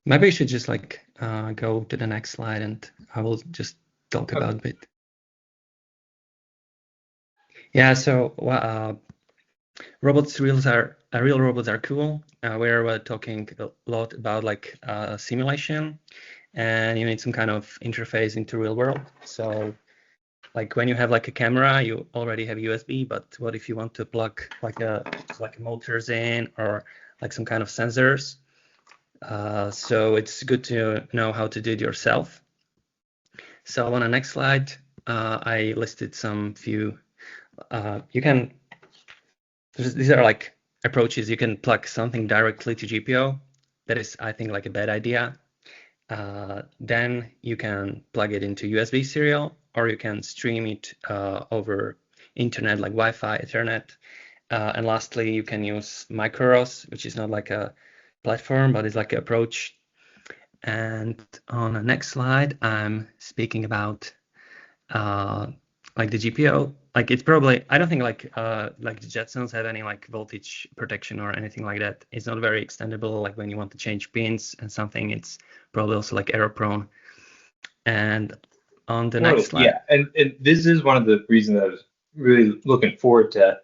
Maybe you should just like go to the next slide and I will just talk about it. Yeah, so real robots are cool. We're talking a lot about like simulation, and you need some kind of interface into real world. So like when you have like a camera, you already have USB, but what if you want to plug like a motors in or like some kind of sensors? So it's good to know how to do it yourself. So on the next slide, I listed some few. These are like approaches. You can plug something directly to GPIO. That is, I think, like a bad idea. Then you can plug it into USB serial, or you can stream it over internet, like Wi-Fi, Ethernet. And lastly, you can use MicroROS, which is not like a platform, but it's like an approach. And on the next slide, I'm speaking about like the GPIO. Like it's probably, I don't think like the Jetsons have any like voltage protection or anything like that. It's not very extendable. Like when you want to change pins and something, it's probably also like error prone. And on the next slide. Yeah, and this is one of the reasons I was really looking forward to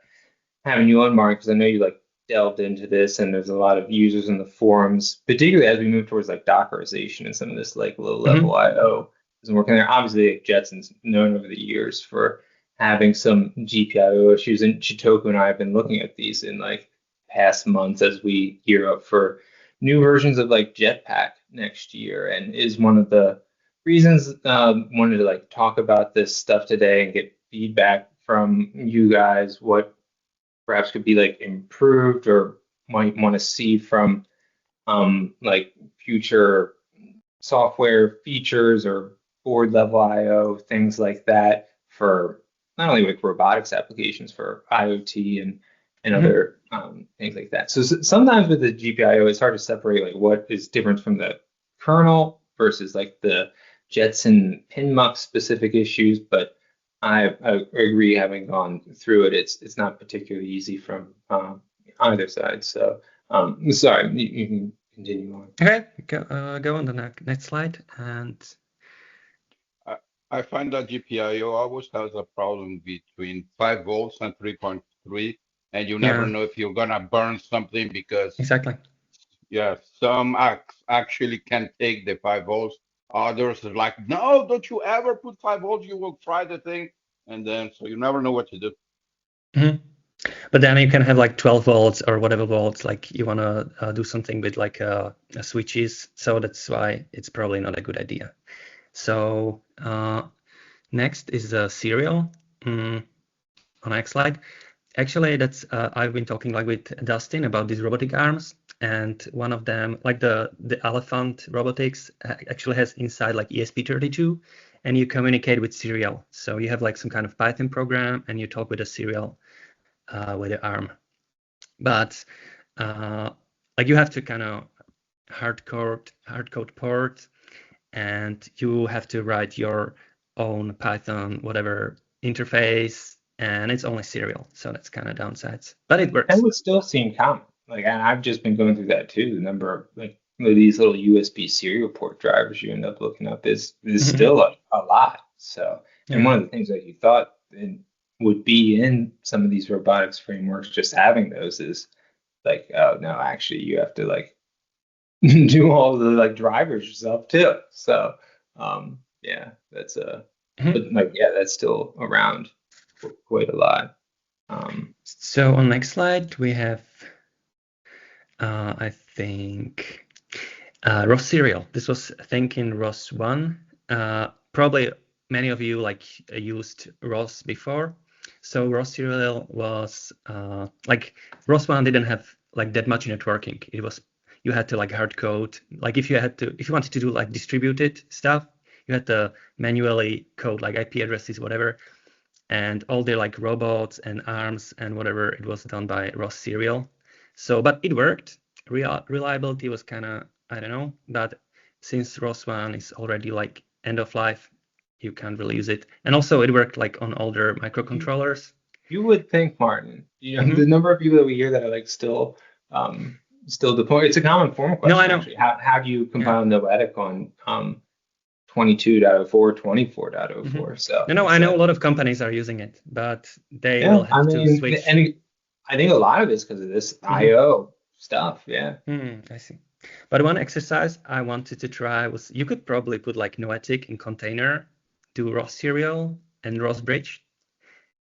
having you on, Mark, because I know you like delved into this, and there's a lot of users in the forums, particularly as we move towards like Dockerization and some of this like low level I/O isn't working there. Obviously, like, Jetson's known over the years for having some GPIO issues, and Chitoku and I have been looking at these in like past months as we gear up for new versions of like Jetpack next year, and is one of the reasons wanted to like talk about this stuff today and get feedback from you guys, what perhaps could be like improved or might want to see from like future software features or board level I/O, things like that for not only like robotics applications, for IoT and other things like that. So sometimes with the GPIO, it's hard to separate like what is different from the kernel versus like the Jetson PinMux specific issues, but I agree, having gone through it, it's not particularly easy from either side. So sorry, you can continue on. Okay, go on the next slide. And I find that GPIO always has a problem between 5 volts and 3.3, and you never know if you're gonna burn something because exactly. Yeah, some actually can take the 5 volts. Others are like, no, don't you ever put 5 volts, you will fry the thing. And then, so you never know what to do. But then you can have like 12 volts or whatever volts, like you want to do something with like switches. So that's why it's probably not a good idea. So next is the serial. On next slide. Actually, that's I've been talking like with Dustin about these robotic arms, and one of them, like the elephant robotics, actually has inside like ESP32, and you communicate with serial. So you have like some kind of Python program, and you talk with a serial with the arm. But like you have to kind of hard code port, and you have to write your own Python whatever interface, and it's only serial, so that's kind of downsides, but it works. That would still seem common. Like, and I've just been going through that too. The number of like these little USB serial port drivers you end up looking up is still a lot. So, and one of the things that you thought would be in some of these robotics frameworks, just having those is like, oh no, actually you have to like do all the like drivers yourself too. So, yeah, that's but like yeah, that's still around quite a lot. So on next slide we have I think ROSSerial. This was I think in ROS 1. Probably many of you like used ROS before. So ROSSerial was like ROS 1 didn't have like that much networking. It was, you had to like hard code. Like if you wanted to do like distributed stuff, you had to manually code like IP addresses, whatever, and all the like robots and arms and whatever, it was done by ROSSerial. So, but it worked. Reliability was kind of, I don't know, but since ROS 1 is already like end of life, you can't really use it. And also it worked like on older microcontrollers. You would think, Martin, you know, the number of people that we hear that are like still still deploy. It's a common forum question. No, I know. Actually, how do you compile noetic on 22.04, 24.04? So no, I know a lot of companies are using it, but they yeah, will have to switch. and I think a lot of it's because of this I/O stuff. Yeah. I see. But one exercise I wanted to try was you could probably put like noetic in container, do ROSSerial and ROS bridge.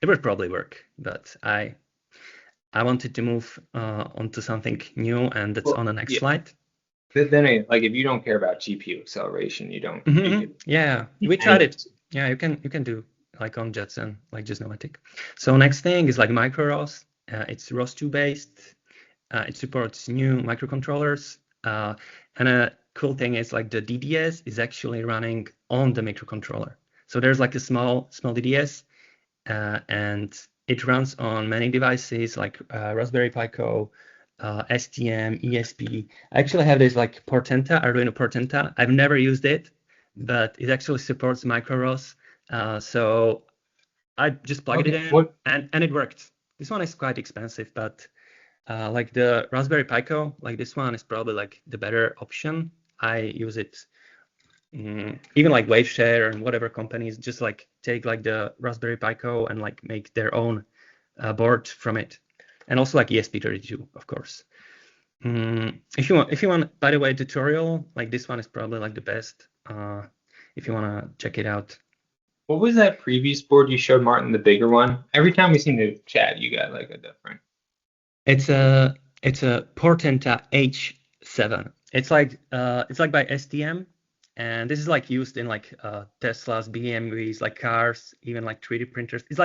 It would probably work, but I wanted to move onto something new, and that's on the next slide. Then, like, if you don't care about GPU acceleration, you don't. Yeah, we tried it. Yeah, you can do like on Jetson, like just noetic. So next thing is like MicroROS. It's ROS2 based. It supports new microcontrollers. And a cool thing is like the DDS is actually running on the microcontroller. So there's like a small DDS, and it runs on many devices like Raspberry Pi Co, STM, ESP. I actually have this like Portenta, Arduino Portenta. I've never used it, but it actually supports MicroROS. So I just plugged it in, and it worked. This one is quite expensive, but like the Raspberry Pi Co, like this one is probably like the better option. I use it even like Waveshare and whatever companies just like take like the Raspberry Pi Co and like make their own board from it, and also like ESP32, of course. If you want, by the way, tutorial, like this one is probably like the best if you want to check it out. What was that previous board you showed, Martin, the bigger one? Every time we seem to chat, you got like a different. It's a Portenta H7. It's like by STM, and this is like used in like Teslas, BMWs, like cars, even like 3D printers. It's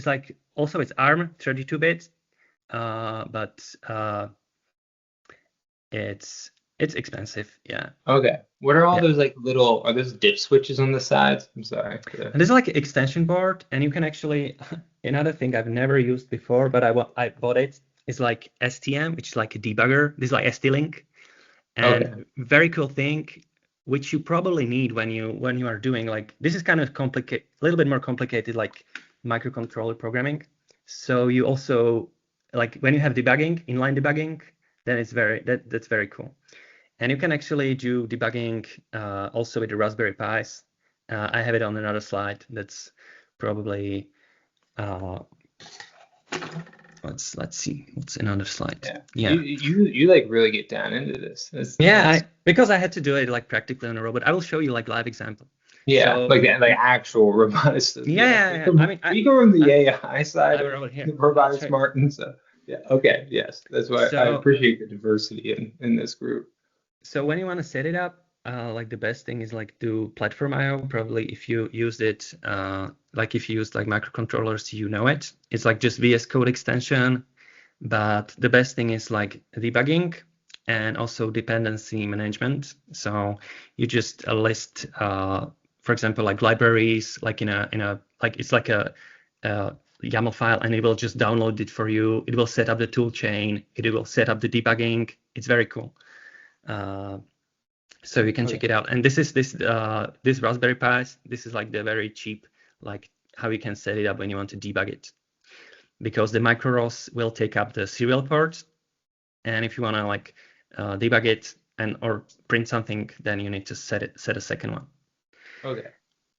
like also it's ARM 32-bit, but it's expensive. Yeah. Okay. What are all those like little? Are those dip switches on the sides? I'm sorry. And this is like an extension board, and you can actually another thing I've never used before, but I bought it. Is like STM, which is like a debugger. This is like ST-Link, and very cool thing, which you probably need when you are doing like this is kind of complicated, a little bit more complicated, like microcontroller programming. So you also like when you have debugging, inline debugging, then it's that's very cool. And you can actually do debugging also with the Raspberry Pis. I have it on another slide. That's probably. Let's see what's another slide. Yeah. You like really get down into this. Because I had to do it like practically on a robot. I will show you like live example. Yeah, so, like actual robotics. Yeah. I mean, we go from the AI side of the robotics, Martin. So yeah, okay, yes, that's why I appreciate the diversity in this group. So when you want to set it up, like the best thing is like do platform IO. Probably if you used it, like if you used like microcontrollers, you know it. It's like just VS Code extension, but the best thing is like debugging and also dependency management. So you just list, for example, like libraries, like in a like it's like a YAML file, and it will just download it for you. It will set up the tool chain. It will set up the debugging. It's very cool. So you can check it out. And this Raspberry Pis. This is like the very cheap, like how you can set it up when you want to debug it, because the MicroROS will take up the serial port, and if you want to like debug it or print something, then you need to set a second one. Okay.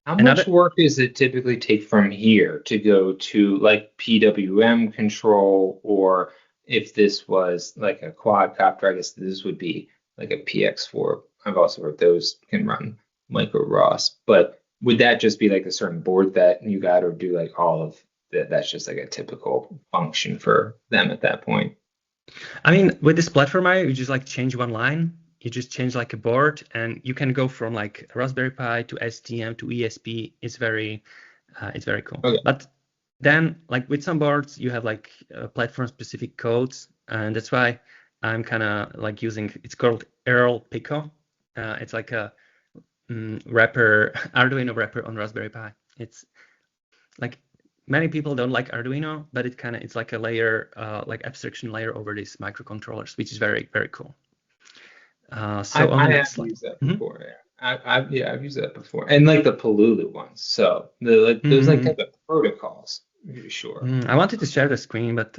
How much work does it typically take from here to go to like PWM control, or if this was like a quadcopter, I guess this would be like a PX4. I've also heard those can run MicroROS, but would that just be like a certain board that you got, or do like all of that? That's just like a typical function for them at that point. I mean, with this platform, you just like change one line. You just change like a board, and you can go from like Raspberry Pi to STM to ESP. It's very cool. Okay. But then, like with some boards, you have like platform-specific codes, and that's why I'm kind of like using. It's called rclnodejs. It's like a wrapper, Arduino wrapper on Raspberry Pi. It's like many people don't like Arduino, but it's like a layer, like abstraction layer over these microcontrollers, which is very, very cool. So on the next slide. Used that before. Yeah. I've used that before, and like the Palulu ones. So those like type of protocols. Sure. I wanted to share the screen, but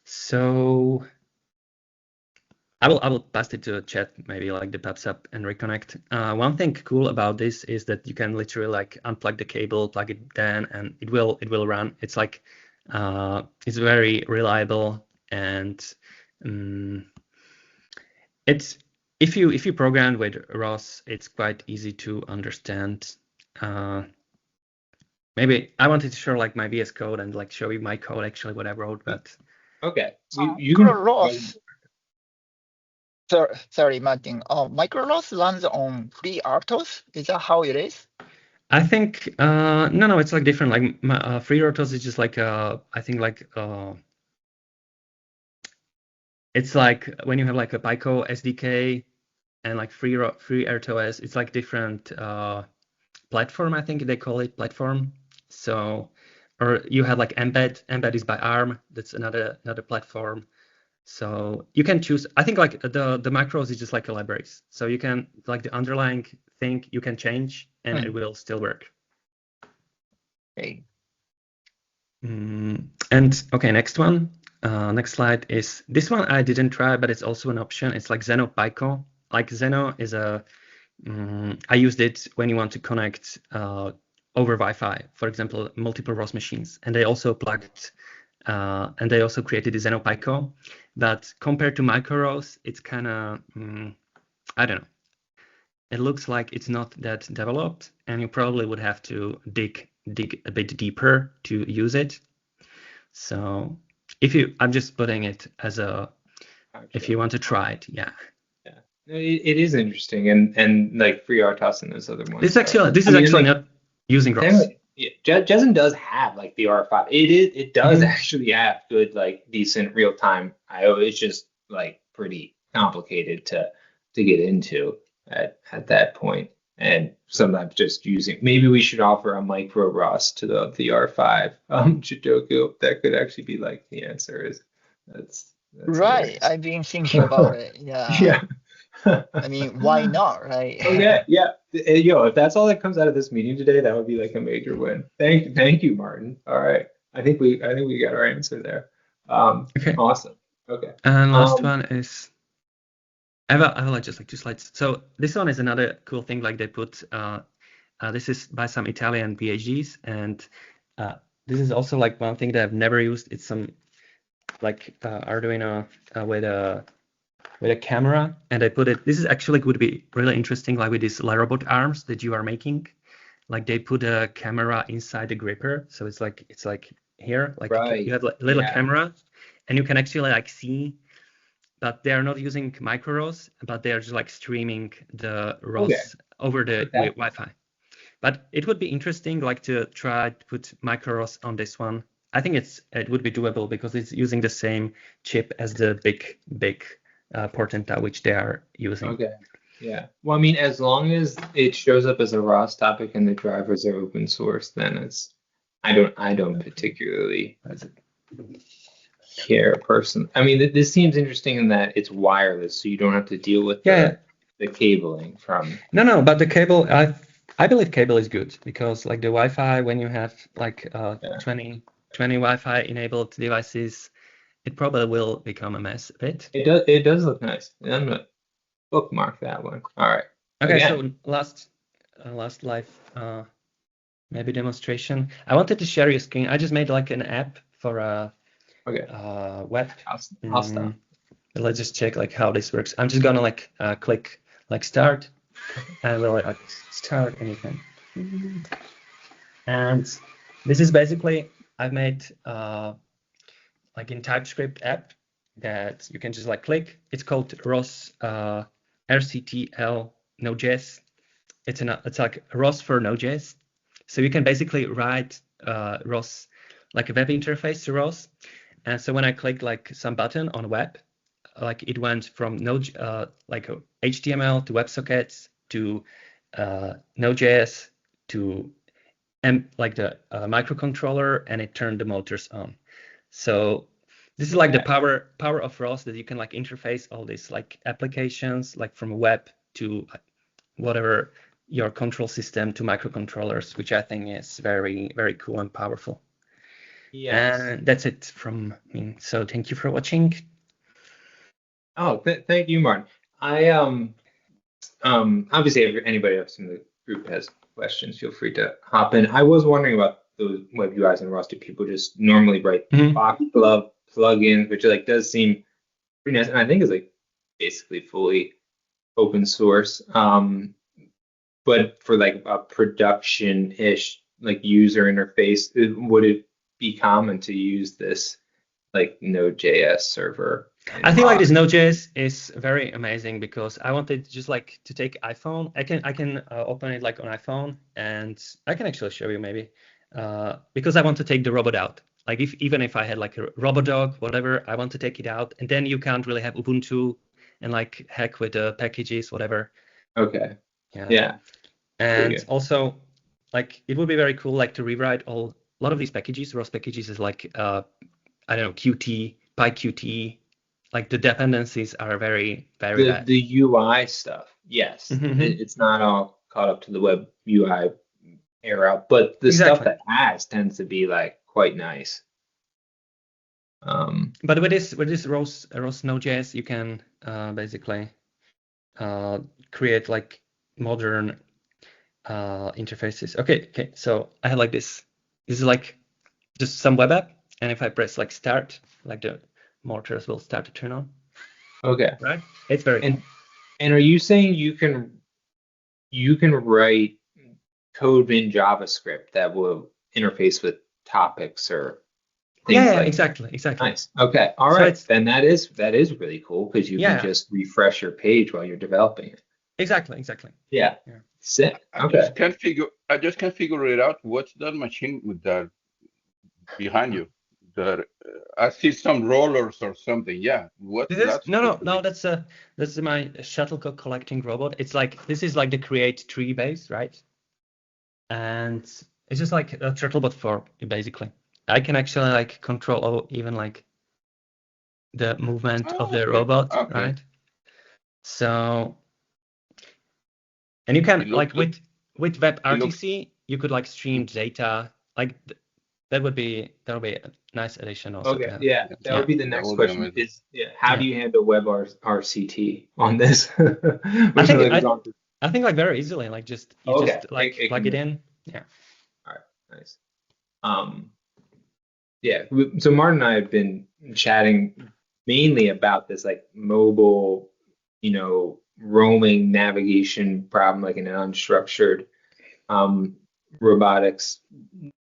so I will pass it to chat, maybe like the pops up and reconnect. One thing cool about this is that you can literally like unplug the cable, plug it in, and it will run. It's like it's very reliable, and it's if you program with ROS, it's quite easy to understand. Maybe I wanted to show like my VS Code and like show you my code, actually what I wrote, but Okay, you can. MicroROS. Sorry, Martin. MicroROS runs on FreeRTOS. Is that how it is? I think no, it's like different. Like my, FreeRTOS is just like I think like it's like when you have like a Pico SDK and like FreeRTOS, it's like different platform. I think they call it platform. So, or you have like Embed. Embed is by ARM. That's another platform. So you can choose. I think like the macros is just like a libraries. So you can like the underlying thing you can change and it will still work. Okay. And okay, next one. Next slide is this one. I didn't try, but it's also an option. It's like Zenoh Pico. Like Zenoh is a. I used it when you want to connect over Wi-Fi, for example, multiple ROS machines, and they also plugged. And they also created the Zenoh Pico, but compared to MicroROS, it's kind of I don't know. It looks like it's not that developed, and you probably would have to dig a bit deeper to use it. So I'm just putting it as a, if you want to try it, yeah. Yeah, it is interesting, and like FreeRTOS and those other ones. This is actually not using ROS. Yeah, Jetson does have like the R5. It does actually have good, like decent real time I/O. It's just like pretty complicated to get into at that point. And sometimes just using, maybe we should offer a MicroROS to the R5 Sudoku. That could actually be like the answer. Is that's right. I've been thinking about it. Yeah. Yeah. I mean, why not, right? Okay, yeah. Yo, if that's all that comes out of this meeting today, that would be like a major win. Thank you, Martin. All right. I think we got our answer there. Okay. Awesome. Okay. And last one is I have like just like 2 slides. So this one is another cool thing. Like they put this is by some Italian PhDs, and this is also like one thing that I've never used. It's some like Arduino with a camera, and I put it. This is actually would be really interesting, like with these robot arms that you are making. Like they put a camera inside the gripper, so it's like here, like right. you have like a little camera, and you can actually like see. But they are not using MicroROS, but they are just like streaming the ROS over the Wi-Fi. But it would be interesting, like to try to put MicroROS on this one. I think it would be doable because it's using the same chip as the big Portenta, which they are using. Okay. Yeah. Well, I mean, as long as it shows up as a ROS topic and the drivers are open source, then it's I don't particularly care person. I mean, this seems interesting in that it's wireless, so you don't have to deal with the cabling from. No, but the cable, I believe cable is good because like the Wi-Fi, when you have like 20 Wi-Fi enabled devices, it probably will become a mess a bit. It does look nice. I'm gonna bookmark that one. All right. Okay, so last live maybe demonstration. I wanted to share your screen. I just made like an app for a web. I'll stop. Let's just check like how this works. I'm just gonna like click like start, and we'll like start anything. And this is basically I've made like in TypeScript app that you can just like click. It's called ROS rclnodejs. It's like ROS for Node.js. So you can basically write ROS like a web interface to ROS. And so when I click like some button on web, like it went from Node like HTML to WebSockets to Node.js to like the microcontroller, and it turned the motors on. So this is like the power of ROS, that you can like interface all these like applications like from web to whatever your control system to microcontrollers, which I think is very, very cool and powerful. Yes. And that's it from me. So thank you for watching. Oh, thank you, Martin. I obviously, if anybody else in the group has questions, feel free to hop in. I was wondering about those web UIs and ROS. Do people just normally write Mhm. Foxglove plugins, which like does seem pretty nice, and I think is like basically fully open source. But for like a production-ish like user interface, would it be common to use this like Node.js server in I think like ROS? this Node.js is very amazing because I wanted just like to take iPhone. I can open it like on iPhone, and I can actually show you maybe because I want to take the robot out. Like even if I had like a robot dog, whatever, I want to take it out, and then you can't really have Ubuntu and like heck with the packages, whatever. Okay. Yeah. Yeah. And Pretty also, like it would be very cool like to rewrite a lot of these packages. ROS packages is like I don't know, Qt, PyQt. Like the dependencies are very, very bad. The UI stuff, yes, Mhm. it's not all caught up to the web UI era, but the stuff Exactly. that has tends to be like quite nice. But with this ROS Node.js, you can basically create like modern interfaces. Okay. So I have like this. This is like just some web app, and if I press like start, like the motors will start to turn on. Okay, Right? It's very cool. and are you saying you can write code in JavaScript that will interface with topics or things Yeah, like exactly. nice. Okay, all So right, it's then that is really cool because you can yeah, just refresh your page while you're developing it. exactly. Yeah, Yeah. sick. I Okay. just can't figure it out. What's that machine with that behind you? That I see some rollers or something. Yeah, what's This is that supposed to no. be? That's my shuttlecock collecting robot. It's like this is like the create tree base, right? And it's just like a Shuttlebot for basically. I can actually like control even like the movement of Oh, the okay, robot, okay. right? So and you It can looks like with it looks WebRTC, you could like stream data. Like that would be a nice addition also to Okay, have. yeah, that Yeah. would be the that next would be question amazing. is, yeah, how do Yeah. you handle RCT on this? I Which is think like, I think like very easily, like just you okay, just like it plug it can, in. Yeah. all right, nice. Um, yeah, so Martin and I have been chatting mainly about this like mobile, roaming navigation problem, like in an unstructured um, robotics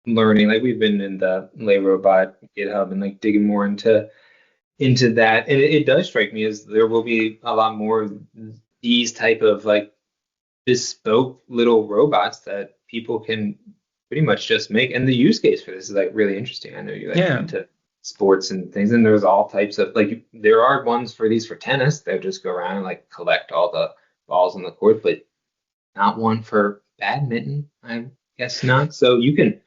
learning. Like we've been in the Lay Robot GitHub and like digging more into that, and it does strike me as there will be a lot more of these type of like bespoke little robots that people can pretty much just make. And the use case for this is like really interesting. I know you like Yeah. into sports and things, and there's all types of like there are ones for these for tennis that just go around and like collect all the balls on the court, but not one for badminton. I guess not. So you can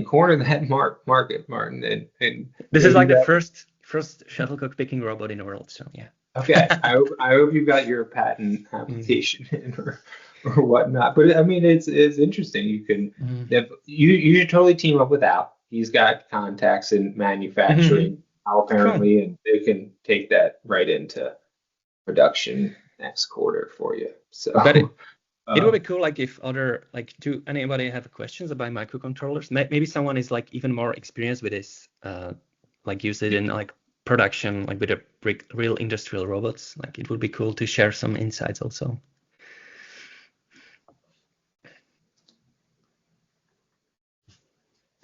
corner that market, Martin, and This is maybe like the that. first shuttlecock picking robot in the world. So yeah. Okay, I hope you got your patent Mhm. application in or whatnot. But I mean, it's interesting. You can Mhm. you should totally team up with Al. He's got contacts in Mhm. manufacturing now Cool. apparently, and they can take that right into production next quarter for you. So But it would uh, be cool like if other like do anybody have questions about microcontrollers? Maybe someone is like even more experienced with this, like use it in like production, like with a real industrial robots. Like it would be cool to share some insights also.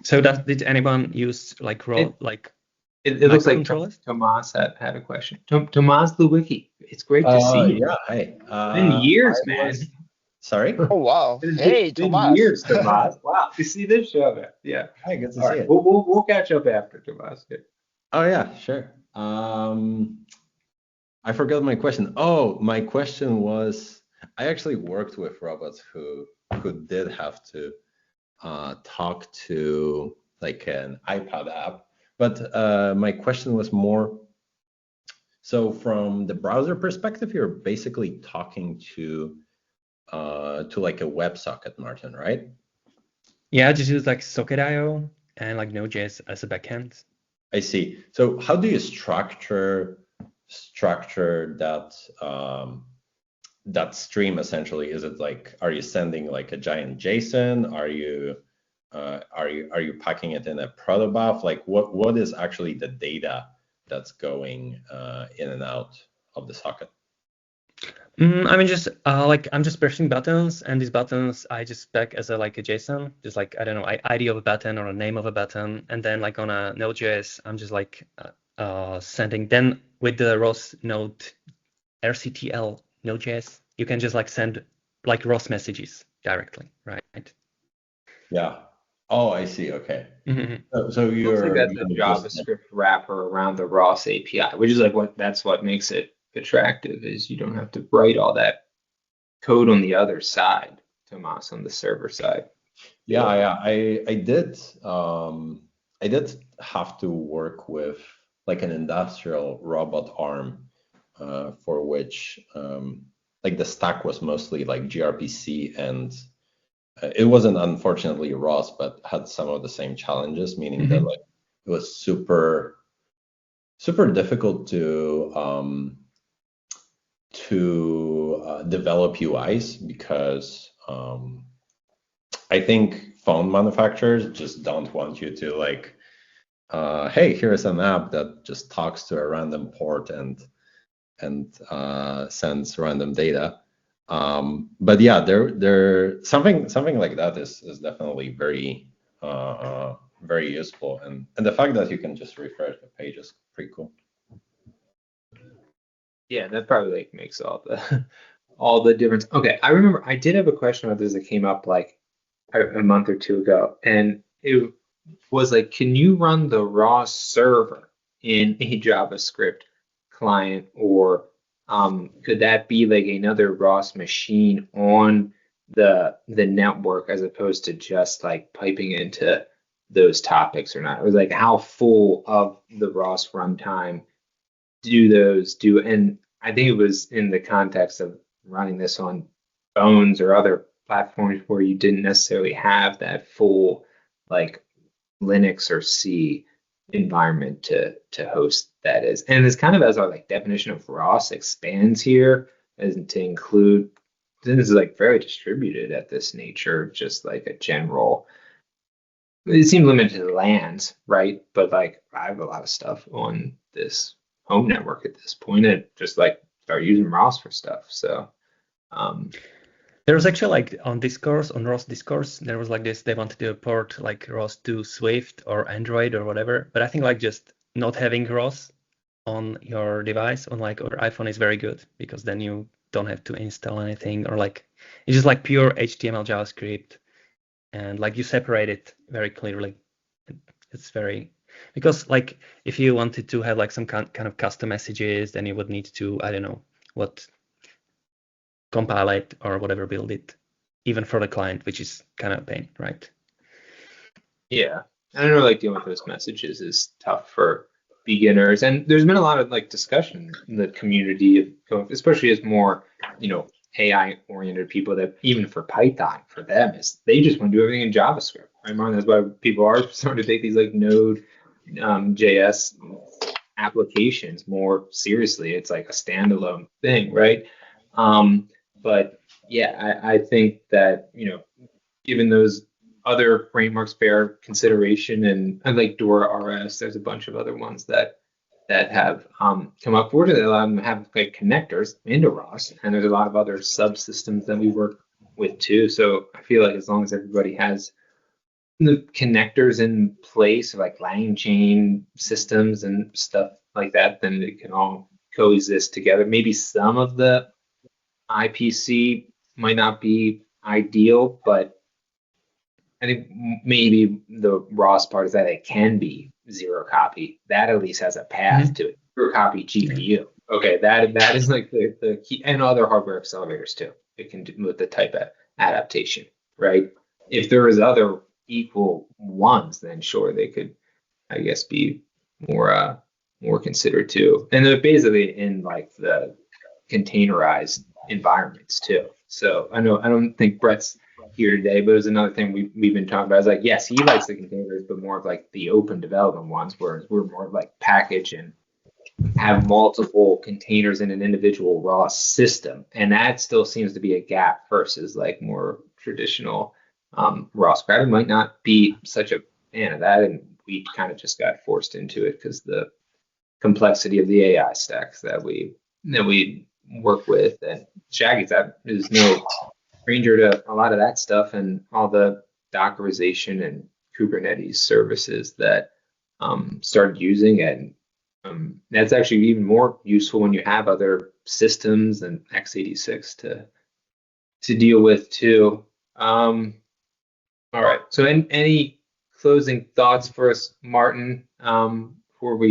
So did anyone use like it, like it looks like microcontrollers? Tomas had a question. Tomas Lewicki, it's great to see you. Yeah, hey. It's been years, man. Sorry? Oh, wow. It's Hey, been Tomas. years, Tomas. Wow, you see this show, man. Yeah. Hi, good to All see right, you. we'll catch up after, Tomas. Oh yeah, sure. I forgot my question. Oh, my question was, I actually worked with robots who did have to talk to like an iPad app, but my question was more, so from the browser perspective, you're basically talking to like a WebSocket, Martin, right? Yeah, I just use like Socket.io and like Node.js as a backend. I see. So how do you structure structure that that stream essentially? Is it like, are you sending like a giant JSON? Are you packing it in a protobuf? Like what is actually the data that's going in and out of the socket? I mean, just like I'm just pressing buttons, and these buttons I just spec as a like a JSON, just like I don't know, ID of a button or a name of a button, and then like on a Node.js, I'm just like sending. Then with the ROS node RCTL Node.js, you can just like send like ROS messages directly, right? Yeah. Oh, I see. Okay. Mm-hmm. So Looks like you're that's a JavaScript wrapper around the ROS API, which is like that's what makes it attractive, is you don't have to write all that code on the other side, Tomas, on the server side. Yeah. I did have to work with like an industrial robot arm for which like the stack was mostly like gRPC, and it wasn't unfortunately ROS, but had some of the same challenges, meaning that like it was super difficult to develop UIs, because I think phone manufacturers just don't want you to like, hey, here's an app that just talks to a random port and sends random data. But yeah, there something like that is definitely very very useful, and the fact that you can just refresh the page is pretty cool. Yeah, that probably like makes all the all the difference. Okay, I remember I did have a question about this that came up like a month or two ago, and it was like, can you run the ROS server in a JavaScript client, or could that be like another ROS machine on the network, as opposed to just like piping into those topics or not? It was like, how full of the ROS runtime do those do? And I think it was in the context of running this on phones or other platforms where you didn't necessarily have that full like Linux or C environment to host that is. And it's kind of as our like definition of ROS expands here, as to include, this is like very distributed at this nature, just like a general, it seems limited to LANs, right? But like I have a lot of stuff on this home network at this point, and just like start using ROS for stuff. So there was actually like on Discourse, on ROS Discourse, there was like this, they wanted to port like ROS to Swift or Android or whatever. But I think like just not having ROS on your device, on like or iPhone, is very good, because then you don't have to install anything, or like it's just like pure HTML JavaScript, and like you separate it very clearly. It's very, because like if you wanted to have like some kind of custom messages, then you would need to, I don't know what, compile it or whatever, build it, even for the client, which is kind of a pain, right? yeah, I don't know, like dealing with those messages is tough for beginners, and there's been a lot of like discussion in the community, especially as more, you know, AI oriented people, that even for Python, for them is they just want to do everything in JavaScript, right, Martin? That's why people are starting to take these like Node JS applications more seriously. It's like a standalone thing, right? But yeah, I think that, you know, given those other frameworks bear consideration, and like Dora RS, there's a bunch of other ones that have come up forward, that allow them to have like connectors into ROS, and there's a lot of other subsystems that we work with too. So I feel like as long as everybody has the connectors in place, like LangChain systems and stuff like that, then it can all coexist together. Maybe some of the IPC might not be ideal, but I think maybe the ROS part is that it can be zero copy. That at least has a path to it. Zero copy GPU. Okay, that is like the key, and other hardware accelerators too. It can do with the type of adaptation, right? If there is other equal ones, then sure, they could, I guess, be more considered too. And they're basically in like the containerized environments too. So I don't think Brett's here today, but it was another thing we've been talking about. It's like, yes, he likes the containers, but more of like the open development ones, whereas we're more like package and have multiple containers in an individual ROS system, and that still seems to be a gap versus like more traditional ROS. Crowd might not be such a fan of that, and we kind of just got forced into it because the complexity of the AI stacks that we work with. And Shaggy, that is no stranger to a lot of that stuff and all the Dockerization and Kubernetes services that started using, and that's actually even more useful when you have other systems and x86 to deal with too. All right. So, any closing thoughts for us, Martin, before we